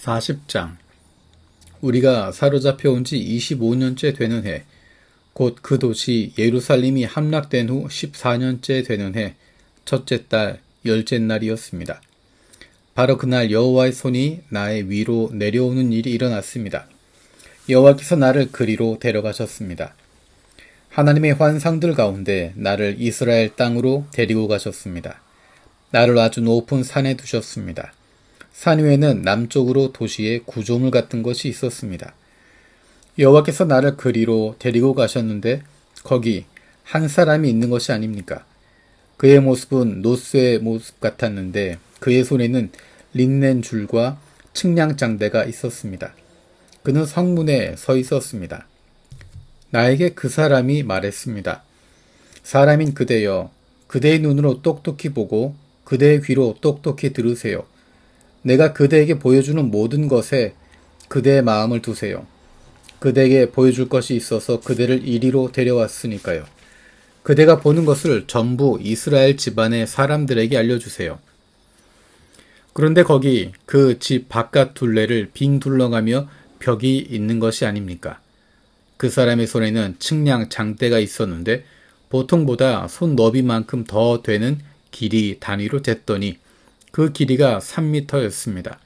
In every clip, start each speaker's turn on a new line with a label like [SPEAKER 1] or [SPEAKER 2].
[SPEAKER 1] 40장. 우리가 사로잡혀 온 지 25년째 되는 해, 곧 그 도시 예루살렘이 함락된 후 14년째 되는 해, 첫째 달 열째 날이었습니다. 바로 그날 여호와의 손이 나의 위로 내려오는 일이 일어났습니다. 여호와께서 나를 그리로 데려가셨습니다. 하나님의 환상들 가운데 나를 이스라엘 땅으로 데리고 가셨습니다. 나를 아주 높은 산에 두셨습니다. 산 위에는 남쪽으로 도시의 구조물 같은 것이 있었습니다. 여호와께서 나를 그리로 데리고 가셨는데 거기 한 사람이 있는 것이 아닙니까? 그의 모습은 노스의 모습 같았는데 그의 손에는 린넨 줄과 측량장대가 있었습니다. 그는 성문에 서 있었습니다. 나에게 그 사람이 말했습니다. 사람인 그대여, 그대의 눈으로 똑똑히 보고 그대의 귀로 똑똑히 들으세요. 내가 그대에게 보여주는 모든 것에 그대의 마음을 두세요. 그대에게 보여줄 것이 있어서 그대를 이리로 데려왔으니까요. 그대가 보는 것을 전부 이스라엘 집안의 사람들에게 알려주세요. 그런데 거기 그 집 바깥 둘레를 빙 둘러가며 벽이 있는 것이 아닙니까? 그 사람의 손에는 측량 장대가 있었는데 보통보다 손 너비만큼 더 되는 길이 단위로 쟀더니 그 길이가 3m였습니다.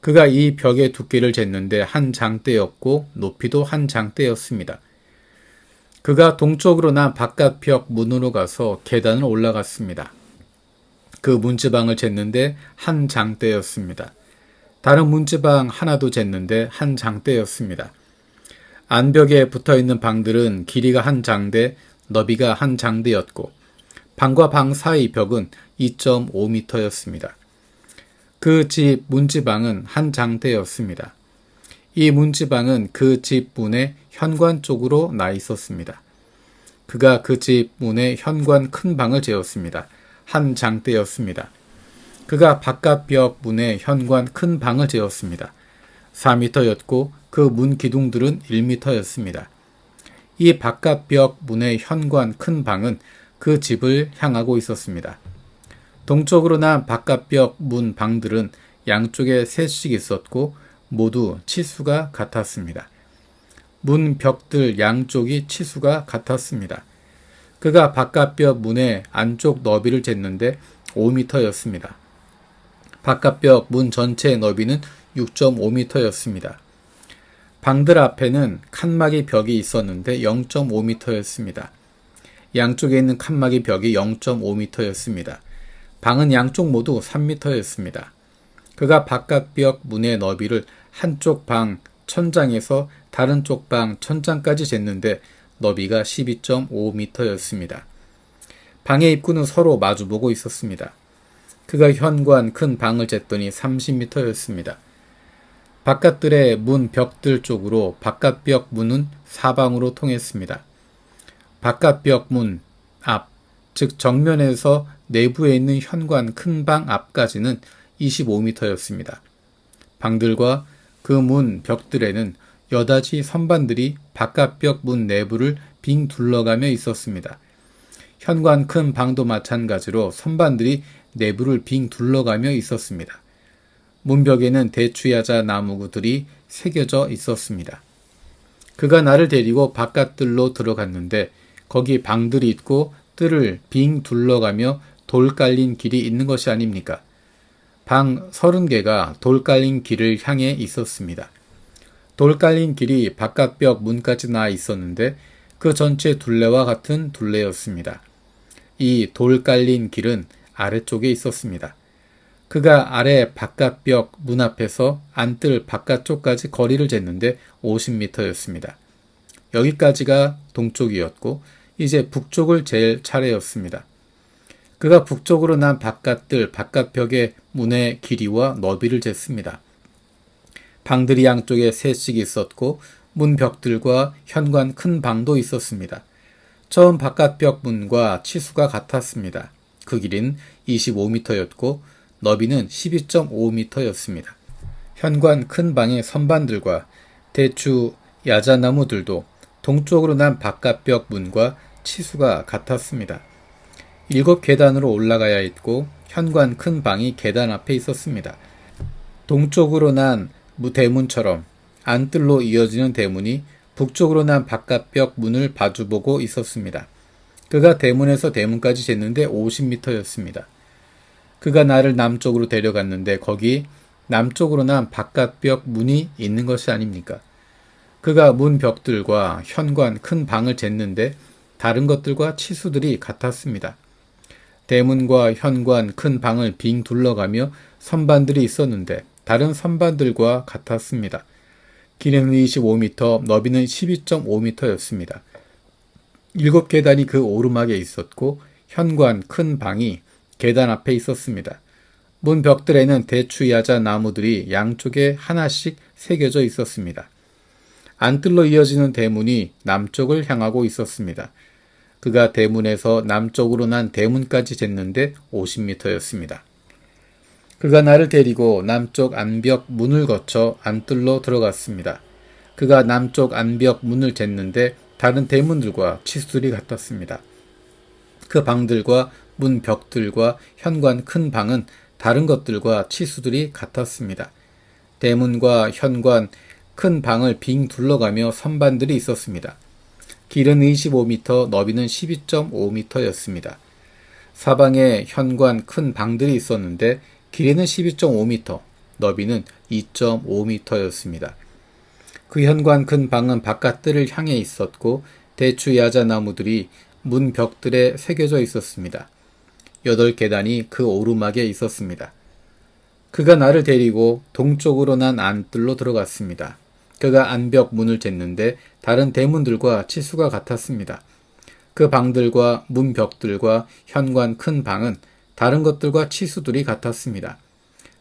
[SPEAKER 1] 그가 이 벽의 두께를 쟀는데 한 장대였고 높이도 한 장대였습니다. 그가 동쪽으로 난 바깥벽 문으로 가서 계단을 올라갔습니다. 그 문지방을 쟀는데 한 장대였습니다. 다른 문지방 하나도 쟀는데 한 장대였습니다. 안벽에 붙어있는 방들은 길이가 한 장대, 너비가 한 장대였고 방과 방 사이 벽은 2.5m였습니다. 그 집 문지방은 한 장대였습니다. 이 문지방은 그 집 문의 현관 쪽으로 나 있었습니다. 그가 그 집 문의 현관 큰 방을 재었습니다. 한 장대였습니다. 그가 바깥벽 문의 현관 큰 방을 재었습니다. 4m였고 그 문 기둥들은 1m였습니다. 이 바깥벽 문의 현관 큰 방은 그 집을 향하고 있었습니다. 동쪽으로 난 바깥벽 문 방들은 양쪽에 셋씩 있었고 모두 치수가 같았습니다. 문 벽들 양쪽이 치수가 같았습니다. 그가 바깥벽 문의 안쪽 너비를 쟀는데 5m였습니다. 바깥벽 문 전체의 너비는 6.5m였습니다. 방들 앞에는 칸막이 벽이 있었는데 0.5m였습니다. 양쪽에 있는 칸막이 벽이 0.5m였습니다. 방은 양쪽 모두 3m였습니다. 그가 바깥벽 문의 너비를 한쪽 방 천장에서 다른 쪽 방 천장까지 쟀는데 너비가 12.5m였습니다. 방의 입구는 서로 마주보고 있었습니다. 그가 현관 큰 방을 쟀더니 30m였습니다. 바깥들의 문 벽들 쪽으로 바깥벽 문은 사방으로 통했습니다. 바깥벽 문 앞, 즉 정면에서 내부에 있는 현관 큰 방 앞까지는 25m였습니다. 방들과 그 문 벽들에는 여닫이 선반들이 바깥벽 문 내부를 빙 둘러가며 있었습니다. 현관 큰 방도 마찬가지로 선반들이 내부를 빙 둘러가며 있었습니다. 문벽에는 대추야자 나무들이 새겨져 있었습니다. 그가 나를 데리고 바깥들로 들어갔는데 거기 방들이 있고 뜰을 빙 둘러가며 돌 깔린 길이 있는 것이 아닙니까? 방 30개가 돌 깔린 길을 향해 있었습니다. 돌 깔린 길이 바깥벽 문까지 나아 있었는데 그 전체 둘레와 같은 둘레였습니다. 이 돌 깔린 길은 아래쪽에 있었습니다. 그가 아래 바깥벽 문 앞에서 안뜰 바깥쪽까지 거리를 쟀는데 50m였습니다. 여기까지가 동쪽이었고 이제 북쪽을 잴 차례였습니다. 그가 북쪽으로 난 바깥뜰 바깥벽의 문의 길이와 너비를 쟀습니다. 방들이 양쪽에 셋씩 있었고 문 벽들과 현관 큰 방도 있었습니다. 처음 바깥벽 문과 치수가 같았습니다. 그 길이는 25m였고 너비는 12.5m였습니다. 현관 큰 방의 선반들과 대추 야자나무들도 동쪽으로 난 바깥벽 문과 치수가 같았습니다. 7계단으로 올라가야 했고 현관 큰 방이 계단 앞에 있었습니다. 동쪽으로 난 대문처럼 안뜰로 이어지는 대문이 북쪽으로 난 바깥벽 문을 마주보고 있었습니다. 그가 대문에서 대문까지 쟀는데 50m였습니다. 그가 나를 남쪽으로 데려갔는데 거기 남쪽으로 난 바깥벽 문이 있는 것이 아닙니까? 그가 문 벽들과 현관 큰 방을 쟀는데 다른 것들과 치수들이 같았습니다. 대문과 현관 큰 방을 빙 둘러가며 선반들이 있었는데 다른 선반들과 같았습니다. 길이는 25m, 너비는 12.5m였습니다. 7계단이 그 오르막에 있었고 현관 큰 방이 계단 앞에 있었습니다. 문 벽들에는 대추야자 나무들이 양쪽에 하나씩 새겨져 있었습니다. 안뜰로 이어지는 대문이 남쪽을 향하고 있었습니다. 그가 대문에서 남쪽으로 난 대문까지 쟀는데 50m였습니다. 그가 나를 데리고 남쪽 안벽 문을 거쳐 안뜰로 들어갔습니다. 그가 남쪽 안벽 문을 쟀는데 다른 대문들과 치수들이 같았습니다. 그 방들과 문 벽들과 현관 큰 방은 다른 것들과 치수들이 같았습니다. 대문과 현관 큰 방을 빙 둘러가며 선반들이 있었습니다. 길은 25m, 너비는 12.5m였습니다. 사방에 현관 큰 방들이 있었는데 길이는 12.5m, 너비는 2.5m였습니다. 그 현관 큰 방은 바깥뜰을 향해 있었고 대추야자 나무들이 문 벽들에 새겨져 있었습니다. 8계단이 그 오르막에 있었습니다. 그가 나를 데리고 동쪽으로 난 안뜰로 들어갔습니다. 그가 안벽 문을 쟀는데 다른 대문들과 치수가 같았습니다. 그 방들과 문 벽들과 현관 큰 방은 다른 것들과 치수들이 같았습니다.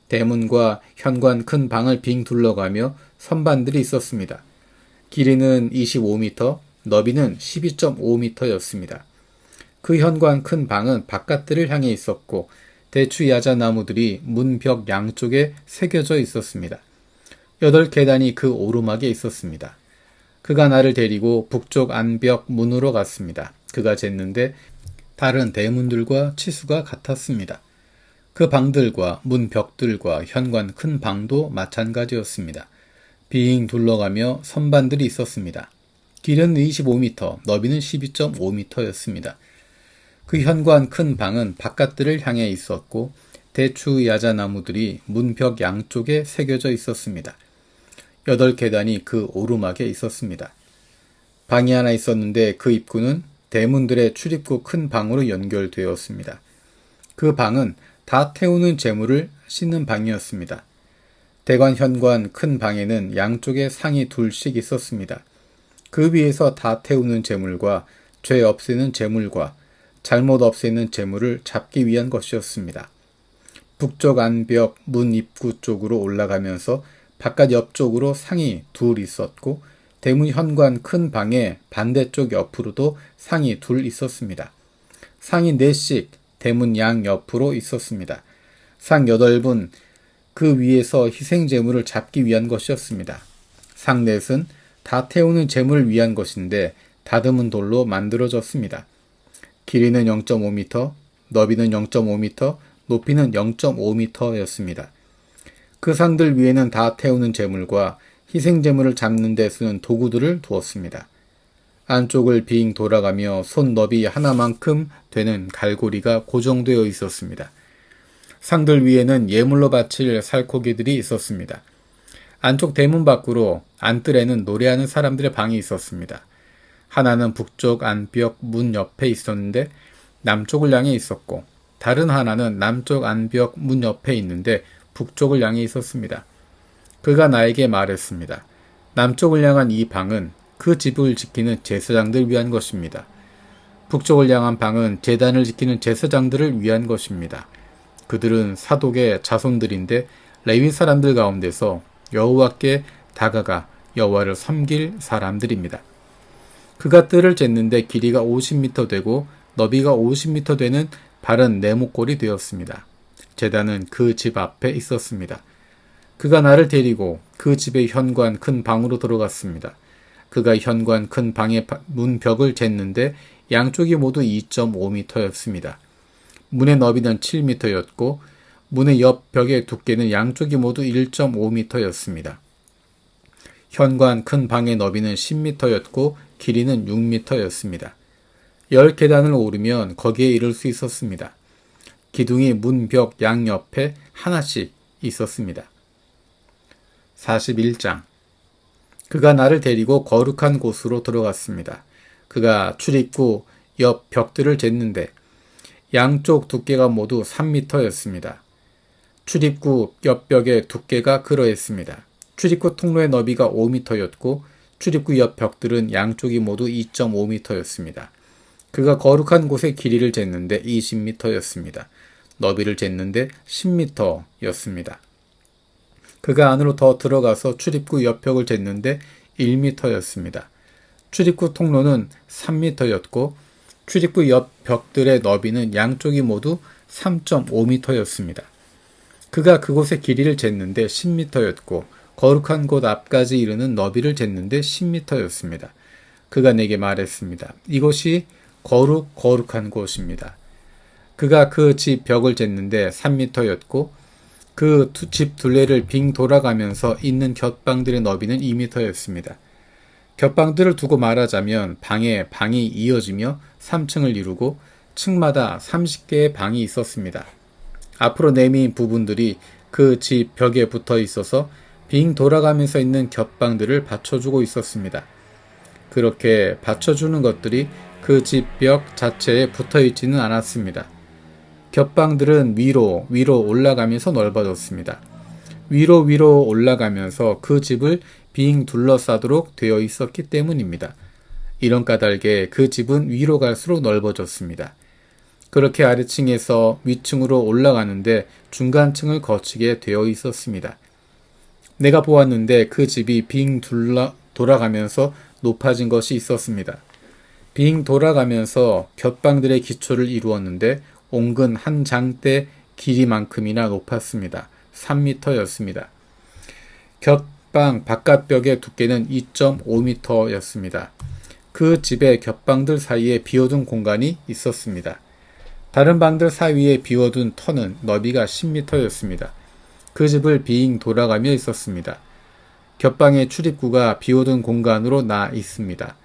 [SPEAKER 1] 대문과 현관 큰 방을 빙 둘러가며 선반들이 있었습니다. 길이는 25m, 너비는 12.5m였습니다. 그 현관 큰 방은 바깥뜰을 향해 있었고 대추야자 나무들이 문벽 양쪽에 새겨져 있었습니다. 8계단이 그 오르막에 있었습니다. 그가 나를 데리고 북쪽 안벽 문으로 갔습니다. 그가 쟀는데 다른 대문들과 치수가 같았습니다. 그 방들과 문 벽들과 현관 큰 방도 마찬가지였습니다. 빙 둘러가며 선반들이 있었습니다. 길은 25m, 너비는 12.5m였습니다. 그 현관 큰 방은 바깥뜰을 향해 있었고 대추야자 나무들이 문벽 양쪽에 새겨져 있었습니다. 8계단이 그 오르막에 있었습니다. 방이 하나 있었는데 그 입구는 대문들의 출입구 큰 방으로 연결되었습니다. 그 방은 다 태우는 재물을 싣는 방이었습니다. 대관 현관 큰 방에는 양쪽에 상이 둘씩 있었습니다. 그 위에서 다 태우는 재물과 죄 없애는 재물과 잘못 없애는 재물을 잡기 위한 것이었습니다. 북쪽 안벽 문 입구 쪽으로 올라가면서 바깥 옆쪽으로 상이 둘 있었고 대문 현관 큰 방의 반대쪽 옆으로도 상이 둘 있었습니다. 상이 4씩 대문 양 옆으로 있었습니다. 상 8은 그 위에서 희생 제물을 잡기 위한 것이었습니다. 상 4은 다 태우는 제물을 위한 것인데 다듬은 돌로 만들어졌습니다. 길이는 0.5m, 너비는 0.5m, 높이는 0.5m였습니다. 그 상들 위에는 다 태우는 제물과 희생 제물을 잡는 데 쓰는 도구들을 두었습니다. 안쪽을 빙 돌아가며 손 너비 하나만큼 되는 갈고리가 고정되어 있었습니다. 상들 위에는 예물로 바칠 살코기들이 있었습니다. 안쪽 대문 밖으로 안뜰에는 노래하는 사람들의 방이 있었습니다. 하나는 북쪽 안벽 문 옆에 있었는데 남쪽을 향해 있었고 다른 하나는 남쪽 안벽 문 옆에 있는데 북쪽을 향해 있었습니다. 그가 나에게 말했습니다. 남쪽을 향한 이 방은 그 집을 지키는 제사장들 위한 것입니다. 북쪽을 향한 방은 제단을 지키는 제사장들을 위한 것입니다. 그들은 사독의 자손들인데 레위 사람들 가운데서 여호와께 다가가 여호와를 섬길 사람들입니다. 그가 뜰을 쟀는데 길이가 50m 되고 너비가 50m 되는 바른 네모꼴이 되었습니다. 제단은 그 집 앞에 있었습니다. 그가 나를 데리고 그 집의 현관 큰 방으로 들어갔습니다. 그가 현관 큰 방의 문벽을 쟀는데 양쪽이 모두 2.5m였습니다. 문의 너비는 7m였고 문의 옆 벽의 두께는 양쪽이 모두 1.5m였습니다. 현관 큰 방의 너비는 10m였고 길이는 6m였습니다. 10계단을 오르면 거기에 이를 수 있었습니다. 기둥이 문 벽 양옆에 하나씩 있었습니다. 41장. 그가 나를 데리고 거룩한 곳으로 들어갔습니다. 그가 출입구 옆 벽들을 쟀는데 양쪽 두께가 모두 3m였습니다. 출입구 옆 벽의 두께가 그러했습니다. 출입구 통로의 너비가 5m였고 출입구 옆 벽들은 양쪽이 모두 2.5m였습니다. 그가 거룩한 곳의 길이를 쟀는데 20m였습니다. 너비를 쟀는데 10m였습니다. 그가 안으로 더 들어가서 출입구 옆 벽을 쟀는데 1m였습니다. 출입구 통로는 3m였고 출입구 옆 벽들의 너비는 양쪽이 모두 3.5m였습니다. 그가 그곳의 길이를 쟀는데 10m였고 거룩한 곳 앞까지 이르는 너비를 쟀는데 10m였습니다. 그가 내게 말했습니다. 이곳이 거룩한 곳입니다. 그가 그 집 벽을 쟀는데 3m였고 그 집 둘레를 빙 돌아가면서 있는 곁방들의 너비는 2m였습니다. 곁방들을 두고 말하자면 방에 방이 이어지며 3층을 이루고 층마다 30개의 방이 있었습니다. 앞으로 내민 부분들이 그 집 벽에 붙어 있어서 빙 돌아가면서 있는 곁방들을 받쳐주고 있었습니다. 그렇게 받쳐주는 것들이 그 집 벽 자체에 붙어 있지는 않았습니다. 곁방들은 위로 올라가면서 넓어졌습니다. 위로 올라가면서 그 집을 빙 둘러싸도록 되어 있었기 때문입니다. 이런 까닭에 그 집은 위로 갈수록 넓어졌습니다. 그렇게 아래층에서 위층으로 올라가는데 중간층을 거치게 되어 있었습니다. 내가 보았는데 그 집이 빙 돌아가면서 높아진 것이 있었습니다. 빙 돌아가면서 곁방들의 기초를 이루었는데 옹근 한 장대 길이만큼이나 높았습니다. 3m였습니다. 곁방 바깥벽의 두께는 2.5m였습니다. 그 집의 곁방들 사이에 비워둔 공간이 있었습니다. 다른 방들 사이에 비워둔 터는 너비가 10m였습니다. 그 집을 빙 돌아가며 있었습니다. 곁방의 출입구가 비워둔 공간으로 나 있습니다.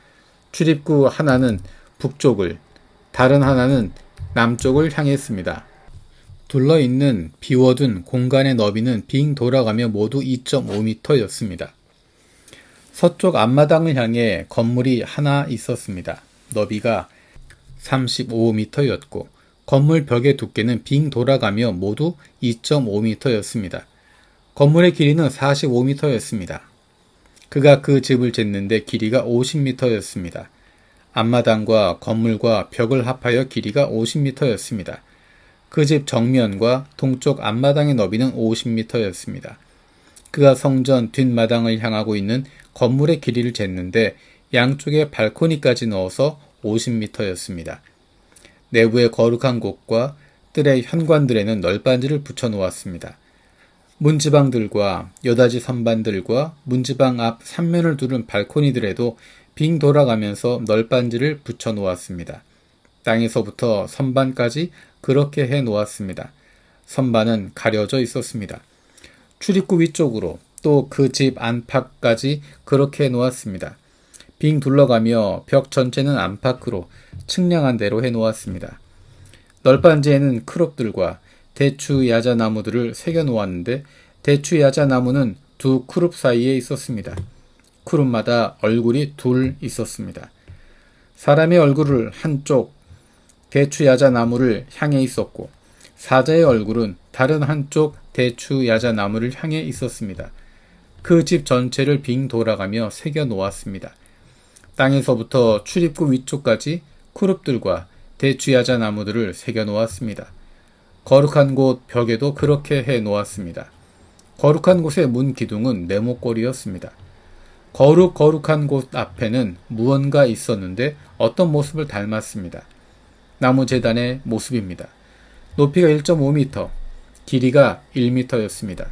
[SPEAKER 1] 출입구 하나는 북쪽을, 다른 하나는 남쪽을 향했습니다. 둘러있는 비워둔 공간의 너비는 빙 돌아가며 모두 2.5m였습니다. 서쪽 앞마당을 향해 건물이 하나 있었습니다. 너비가 35m였고 건물 벽의 두께는 빙 돌아가며 모두 2.5m였습니다. 건물의 길이는 45m였습니다. 그가 그 집을 쟀는데 길이가 50m였습니다. 앞마당과 건물과 벽을 합하여 길이가 50m였습니다. 그 집 정면과 동쪽 앞마당의 너비는 50m였습니다. 그가 성전 뒷마당을 향하고 있는 건물의 길이를 쟀는데 양쪽에 발코니까지 넣어서 50m였습니다. 내부의 거룩한 곳과 뜰의 현관들에는 널빤지를 붙여 놓았습니다. 문지방들과 여다지 선반들과 문지방 앞 3면을 두른 발코니들에도 빙 돌아가면서 널빤지를 붙여 놓았습니다. 땅에서부터 선반까지 그렇게 해 놓았습니다. 선반은 가려져 있었습니다. 출입구 위쪽으로 또 그 집 안팎까지 그렇게 해 놓았습니다. 빙 둘러가며 벽 전체는 안팎으로 측량한 대로 해 놓았습니다. 널빤지에는 크롭들과 대추 야자나무들을 새겨 놓았는데 대추 야자나무는 두 크룹 사이에 있었습니다. 크룹마다 얼굴이 둘 있었습니다. 사람의 얼굴을 한쪽 대추 야자나무를 향해 있었고 사자의 얼굴은 다른 한쪽 대추 야자나무를 향해 있었습니다. 그 집 전체를 빙 돌아가며 새겨 놓았습니다. 땅에서부터 출입구 위쪽까지 크룹들과 대추 야자나무들을 새겨 놓았습니다. 거룩한 곳 벽에도 그렇게 해 놓았습니다. 거룩한 곳의 문 기둥은 네모꼴이었습니다. 거룩한 곳 앞에는 무언가 있었는데 어떤 모습을 닮았습니다. 나무 제단의 모습입니다. 높이가 1.5m, 길이가 1m였습니다.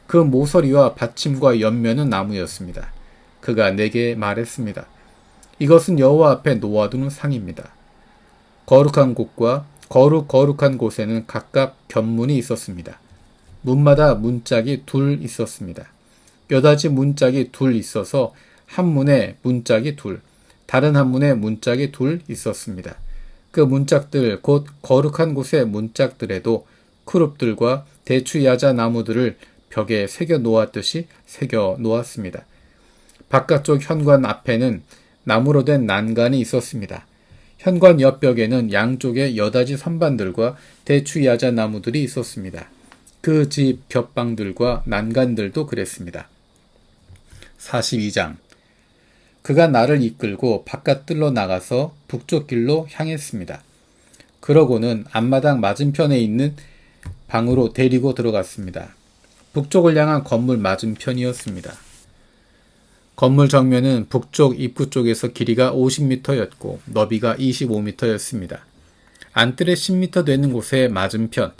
[SPEAKER 1] 그 모서리와 받침과 옆면은 나무였습니다. 그가 내게 말했습니다. 이것은 여호와 앞에 놓아두는 상입니다. 거룩한 곳과 거룩한 곳에는 각각 견문이 있었습니다. 문마다 문짝이 둘 있었습니다. 여닫이 문짝이 둘 있어서 한 문에 문짝이 둘, 다른 한 문에 문짝이 둘 있었습니다. 그 문짝들 곧 거룩한 곳의 문짝들에도 크룹들과 대추야자 나무들을 벽에 새겨 놓았듯이 새겨 놓았습니다. 바깥쪽 현관 앞에는 나무로 된 난간이 있었습니다. 현관 옆벽에는 양쪽에 여닫이 선반들과 대추야자 나무들이 있었습니다. 그 집 벽방들과 난간들도 그랬습니다. 42장. 그가 나를 이끌고 바깥들로 나가서 북쪽 길로 향했습니다. 그러고는 앞마당 맞은편에 있는 방으로 데리고 들어갔습니다. 북쪽을 향한 건물 맞은편이었습니다. 건물 정면은 북쪽 입구 쪽에서 길이가 50m였고 너비가 25m였습니다. 안뜰에 10m 되는 곳의 맞은편,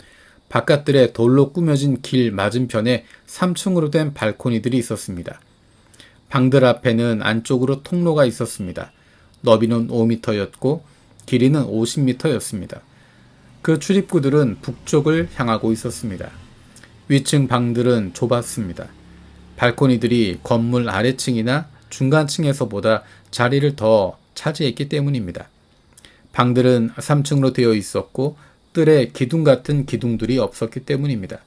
[SPEAKER 1] 바깥들의 돌로 꾸며진 길 맞은편에 3층으로 된 발코니들이 있었습니다. 방들 앞에는 안쪽으로 통로가 있었습니다. 너비는 5m였고 길이는 50m였습니다. 그 출입구들은 북쪽을 향하고 있었습니다. 위층 방들은 좁았습니다. 발코니들이 건물 아래층이나 중간층에서보다 자리를 더 차지했기 때문입니다. 방들은 3층으로 되어 있었고 뜰에 기둥 같은 기둥들이 없었기 때문입니다.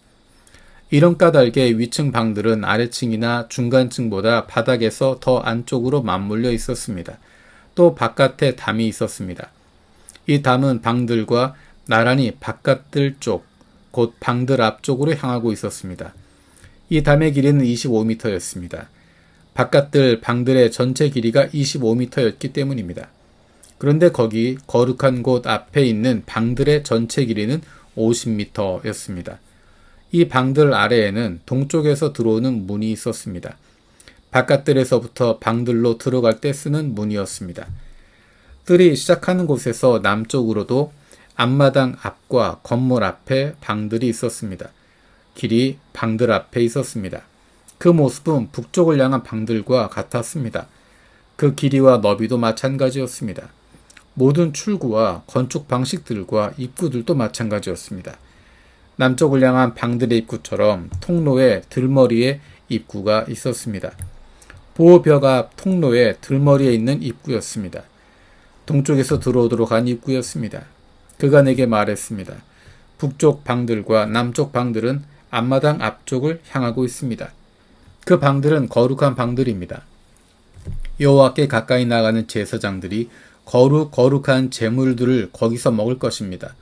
[SPEAKER 1] 이런 까닭에 위층 방들은 아래층이나 중간층보다 바닥에서 더 안쪽으로 맞물려 있었습니다. 또 바깥에 담이 있었습니다. 이 담은 방들과 나란히 바깥들 쪽, 곧 방들 앞쪽으로 향하고 있었습니다. 이 담의 길이는 25m였습니다. 바깥들 방들의 전체 길이가 25m였기 때문입니다. 그런데 거기 거룩한 곳 앞에 있는 방들의 전체 길이는 50m였습니다. 이 방들 아래에는 동쪽에서 들어오는 문이 있었습니다. 바깥들에서부터 방들로 들어갈 때 쓰는 문이었습니다. 뜰이 시작하는 곳에서 남쪽으로도 앞마당 앞과 건물 앞에 방들이 있었습니다. 길이 방들 앞에 있었습니다. 그 모습은 북쪽을 향한 방들과 같았습니다. 그 길이와 너비도 마찬가지였습니다. 모든 출구와 건축 방식들과 입구들도 마찬가지였습니다. 남쪽을 향한 방들의 입구처럼 통로의 들머리에 입구가 있었습니다. 보호벽 앞 통로의 들머리에 있는 입구였습니다. 동쪽에서 들어오도록 한 입구였습니다. 그가 내게 말했습니다. 북쪽 방들과 남쪽 방들은 앞마당 앞쪽을 향하고 있습니다. 그 방들은 거룩한 방들입니다. 여호와께 가까이 나가는 제사장들이 거룩한 제물들을 거기서 먹을 것입니다.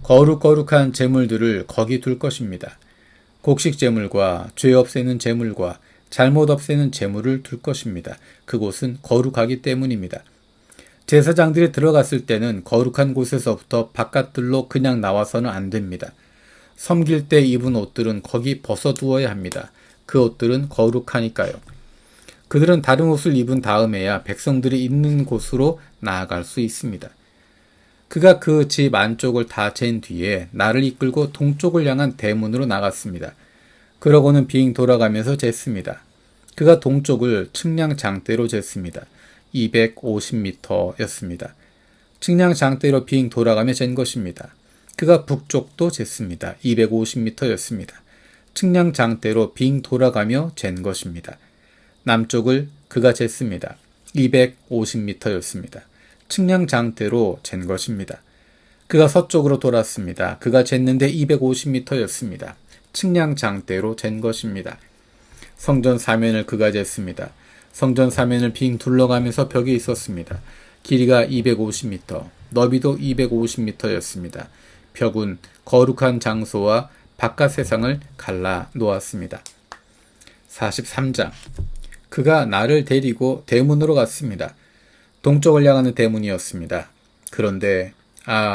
[SPEAKER 1] 거룩한 제물들을 거기 둘 것입니다. 곡식 제물과 죄 없애는 제물과 잘못 없애는 제물을 둘 것입니다. 그곳은 거룩하기 때문입니다. 제사장들이 들어갔을 때는 거룩한 곳에서부터 바깥들로 그냥 나와서는 안 됩니다. 섬길 때 입은 옷들은 거기 벗어두어야 합니다. 그 옷들은 거룩하니까요. 그들은 다른 옷을 입은 다음에야 백성들이 있는 곳으로 나아갈 수 있습니다. 그가 그 집 안쪽을 다 잰 뒤에 나를 이끌고 동쪽을 향한 대문으로 나갔습니다. 그러고는 빙 돌아가면서 쟀습니다. 그가 동쪽을 측량 장대로 쟀습니다. 250m였습니다. 측량 장대로 빙 돌아가며 잰 것입니다. 그가 북쪽도 쟀습니다. 250m였습니다. 측량 장대로 빙 돌아가며 잰 것입니다. 남쪽을 그가 쟀습니다. 250m였습니다. 측량 장대로 잰 것입니다. 그가 서쪽으로 돌았습니다. 그가 쟀는데 250m였습니다. 측량 장대로 잰 것입니다. 성전 사면을 그가 쟀습니다. 성전 사면을 빙 둘러가면서 벽에 있었습니다. 길이가 250m, 너비도 250m였습니다. 벽은 거룩한 장소와 바깥 세상을 갈라 놓았습니다. 43장. 그가 나를 데리고 대문으로 갔습니다. 동쪽을 향하는 대문이었습니다. 그런데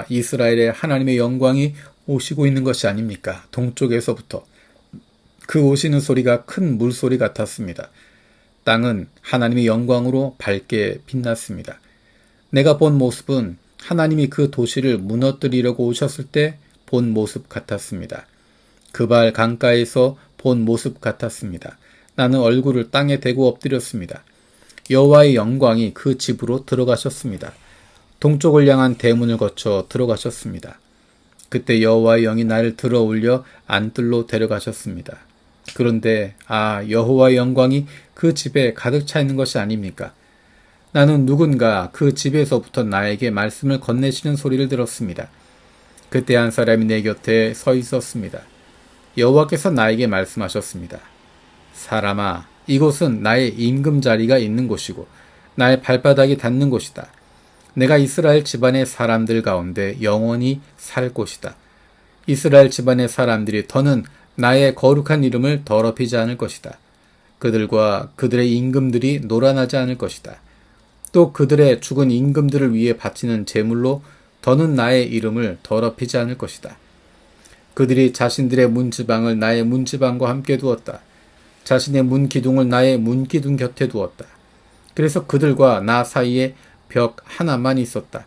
[SPEAKER 1] 이스라엘의 하나님의 영광이 오시고 있는 것이 아닙니까? 동쪽에서부터 그 오시는 소리가 큰 물소리 같았습니다. 땅은 하나님의 영광으로 밝게 빛났습니다. 내가 본 모습은 하나님이 그 도시를 무너뜨리려고 오셨을 때 본 모습 같았습니다. 그발 강가에서 본 모습 같았습니다. 나는 얼굴을 땅에 대고 엎드렸습니다. 여호와의 영광이 그 집으로 들어가셨습니다. 동쪽을 향한 대문을 거쳐 들어가셨습니다. 그때 여호와의 영이 나를 들어올려 안뜰로 데려가셨습니다. 그런데 여호와의 영광이 그 집에 가득 차 있는 것이 아닙니까? 나는 누군가 그 집에서부터 나에게 말씀을 건네시는 소리를 들었습니다. 그때 한 사람이 내 곁에 서 있었습니다. 여호와께서 나에게 말씀하셨습니다. 사람아, 이곳은 나의 임금 자리가 있는 곳이고 나의 발바닥이 닿는 곳이다. 내가 이스라엘 집안의 사람들 가운데 영원히 살 곳이다. 이스라엘 집안의 사람들이 더는 나의 거룩한 이름을 더럽히지 않을 것이다. 그들과 그들의 임금들이 노란하지 않을 것이다. 또 그들의 죽은 임금들을 위해 바치는 제물로 더는 나의 이름을 더럽히지 않을 것이다. 그들이 자신들의 문지방을 나의 문지방과 함께 두었다. 자신의 문기둥을 나의 문기둥 곁에 두었다. 그래서 그들과 나 사이에 벽 하나만 있었다.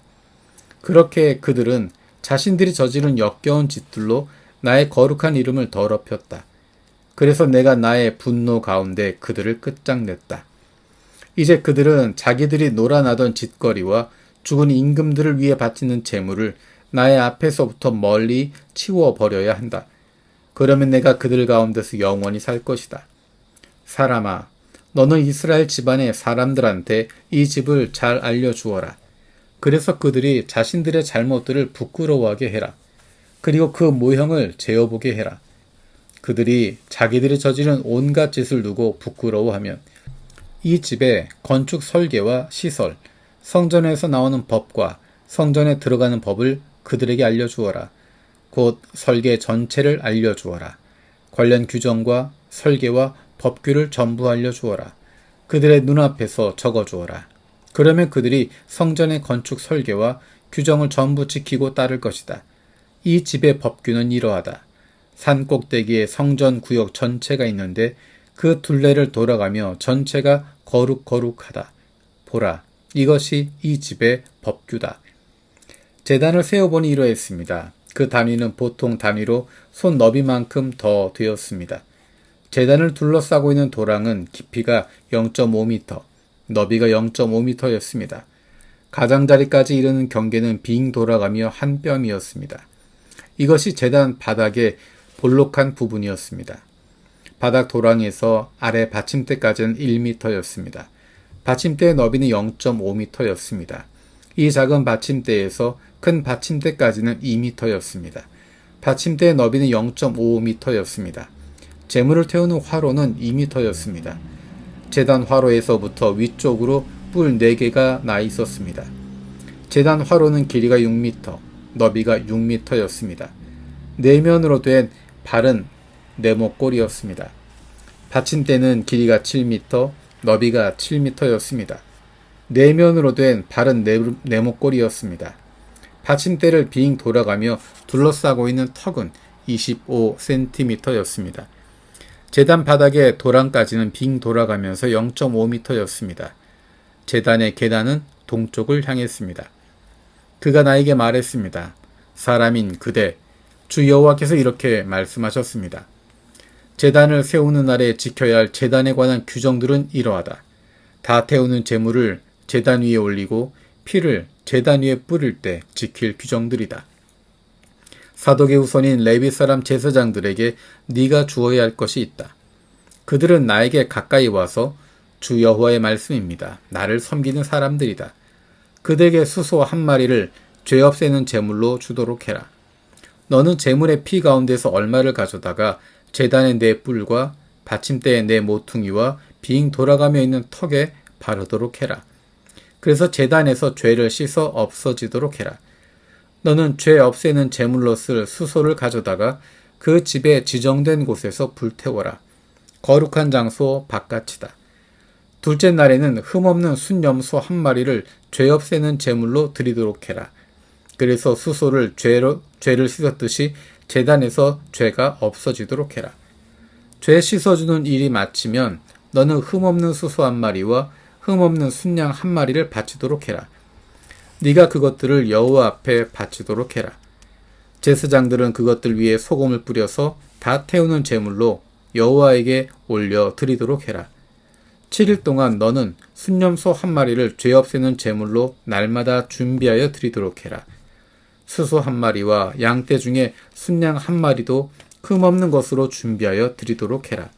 [SPEAKER 1] 그렇게 그들은 자신들이 저지른 역겨운 짓들로 나의 거룩한 이름을 더럽혔다. 그래서 내가 나의 분노 가운데 그들을 끝장냈다. 이제 그들은 자기들이 놀아나던 짓거리와 죽은 임금들을 위해 바치는 제물을 나의 앞에서부터 멀리 치워버려야 한다. 그러면 내가 그들 가운데서 영원히 살 것이다. 사람아, 너는 이스라엘 집안의 사람들한테 이 집을 잘 알려주어라. 그래서 그들이 자신들의 잘못들을 부끄러워하게 해라. 그리고 그 모형을 재어보게 해라. 그들이 자기들이 저지른 온갖 짓을 두고 부끄러워하면 이 집의 건축 설계와 시설, 성전에서 나오는 법과 성전에 들어가는 법을 그들에게 알려주어라. 곧 설계 전체를 알려주어라. 관련 규정과 설계와 법규를 전부 알려주어라. 그들의 눈앞에서 적어주어라. 그러면 그들이 성전의 건축 설계와 규정을 전부 지키고 따를 것이다. 이 집의 법규는 이러하다. 산 꼭대기에 성전 구역 전체가 있는데 그 둘레를 돌아가며 전체가 거룩하다. 보라, 이것이 이 집의 법규다. 제단을 세워보니 이러했습니다. 그 단위는 보통 단위로 손 너비만큼 더 되었습니다. 제단을 둘러싸고 있는 도랑은 깊이가 0.5m, 너비가 0.5m였습니다. 가장자리까지 이르는 경계는 빙 돌아가며 한 뼘이었습니다. 이것이 제단 바닥의 볼록한 부분이었습니다. 바닥 도랑에서 아래 받침대까지는 1m였습니다. 받침대의 너비는 0.5m였습니다. 이 작은 받침대에서 큰 받침대까지는 2m였습니다. 받침대의 너비는 0.5m였습니다. 재물을 태우는 화로는 2m였습니다. 제단 화로에서부터 위쪽으로 뿔 4개가 나 있었습니다. 제단 화로는 길이가 6m, 너비가 6m였습니다. 내면으로 된 발은 네모꼴이었습니다. 받침대는 길이가 7m, 너비가 7m였습니다. 내면으로 된 발은 네모꼴이었습니다. 받침대를 빙 돌아가며 둘러싸고 있는 턱은 25cm였습니다. 제단 바닥의 도랑까지는 빙 돌아가면서 0.5m였습니다. 제단의 계단은 동쪽을 향했습니다. 그가 나에게 말했습니다. 사람인 그대, 주 여호와께서 이렇게 말씀하셨습니다. 제단을 세우는 날에 지켜야 할 제단에 관한 규정들은 이러하다. 다 태우는 제물을 제단 위에 올리고 피를 제단 위에 뿌릴 때 지킬 규정들이다. 사독의 후손인 레위 사람 제사장들에게 네가 주어야 할 것이 있다. 그들은 나에게 가까이 와서 주 여호와의 말씀입니다. 나를 섬기는 사람들이다. 그들에게 수소 한 마리를 죄 없애는 제물로 주도록 해라. 너는 제물의 피 가운데서 얼마를 가져다가 제단의 네 뿔과 받침대의 네 모퉁이와 빙 돌아가며 있는 턱에 바르도록 해라. 그래서 제단에서 죄를 씻어 없어지도록 해라. 너는 죄 없애는 제물로 쓸 수소를 가져다가 그 집에 지정된 곳에서 불태워라. 거룩한 장소 바깥이다. 둘째 날에는 흠없는 순염소 한 마리를 죄 없애는 제물로 드리도록 해라. 그래서 수소를 죄를 씻었듯이 제단에서 죄가 없어지도록 해라. 죄 씻어주는 일이 마치면 너는 흠없는 수소 한 마리와 흠없는 순양 한 마리를 바치도록 해라. 네가 그것들을 여호와 앞에 바치도록 해라. 제사장들은 그것들 위에 소금을 뿌려서 다 태우는 제물로 여호와에게 올려 드리도록 해라. 7일 동안 너는 순염소 한 마리를 죄 없애는 제물로 날마다 준비하여 드리도록 해라. 수소 한 마리와 양떼 중에 순양 한 마리도 흠없는 것으로 준비하여 드리도록 해라.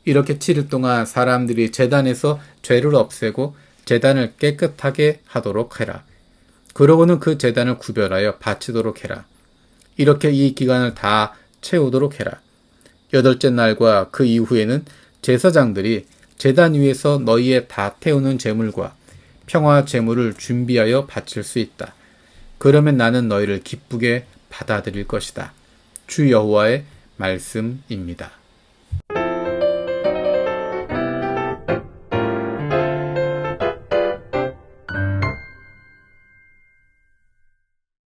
[SPEAKER 1] 이렇게 7일 동안 사람들이 제단에서 죄를 없애고 제단을 깨끗하게 하도록 해라. 그러고는 그 제단을 구별하여 바치도록 해라. 이렇게 이 기간을 다 채우도록 해라. 8째 날과 그 이후에는 제사장들이 제단 위에서 너희의 다 태우는 제물과 평화 제물을 준비하여 바칠 수 있다. 그러면 나는 너희를 기쁘게 받아들일 것이다. 주 여호와의 말씀입니다.